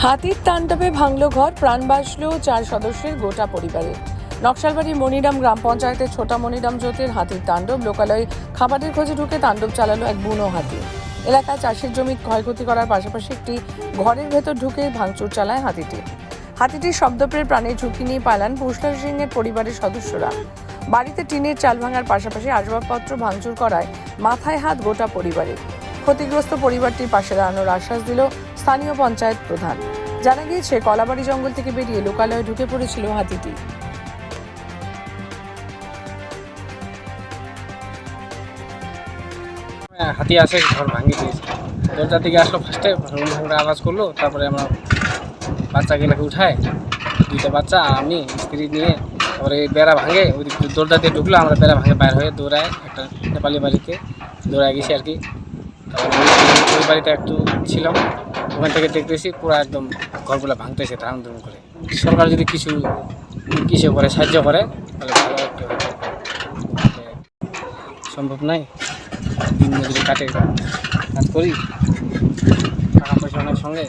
হাতির তাণ্ডবে ভাঙল ঘর, প্রাণ বাঁচল 4 সদস্যের গোটা পরিবারের। নকশালবাড়ির মনিরাম গ্রাম পঞ্চায়েতের ছোটা মনিরাম জ্যোতির হাতির তাণ্ডব। লোকালয়ে খাবারের খোঁজে ঢুকে তাণ্ডব চালালো এক বুনো হাতি। এলাকায় চাষের জমি ক্ষয়ক্ষতি করার পাশাপাশি একটি ঘরের ভেতর ঢুকে ভাঙচুর চালায় হাতিটির শব্দ পেয়ে প্রাণের ঝুঁকি নিয়ে পালান পুষ্কর সিংয়ের পরিবারের সদস্যরা। বাড়িতে টিনের চাল ভাঙার পাশাপাশি আসবাবপত্র ভাঙচুর করায় মাথায় হাত গোটা পরিবারের। ক্ষতিগ্রস্ত পরিবারটির পাশে দাঁড়ানোর আশ্বাস দিল স্থানীয় পঞ্চায়েত প্রধান। জানা গিয়েছে, কলাবাড়ি জঙ্গল থেকে বেরিয়ে লোকালয়ে ঢুকে পড়েছিল হাতিটি। হাতি আসে ঘর ভাঙিয়ে দিয়েছে। দরজার দিকে আসলো, ফার্স্টে রুম ভাঙার আওয়াজ করলো। তারপরে আমরা বাচ্চাগুলোকে উঠায়, 2টা বাচ্চা আমি স্ত্রী নিয়ে তারপরে বেড়া ভাঙে ওই দরজা দিয়ে ঢুকলো। আমরা বেড়া ভাঙে বাইর হয়ে দৌড়ায় একটা নেপালি বাড়িতে দৌড়ায় গেছি আর কি। তারপরে ওই বাড়িতে একটু ছিলাম, ওখান থেকে দেখতেছি পুরো একদম ঘরগুলো ভাঙতেছে ধারণ করে। সরকার যদি কিছু করে সাহায্য করে তাহলে ভালো একটু সম্ভব নাই। দিন মজুরি কাটে কাজ করি, টাকা পয়সা অনেক সঙ্গে।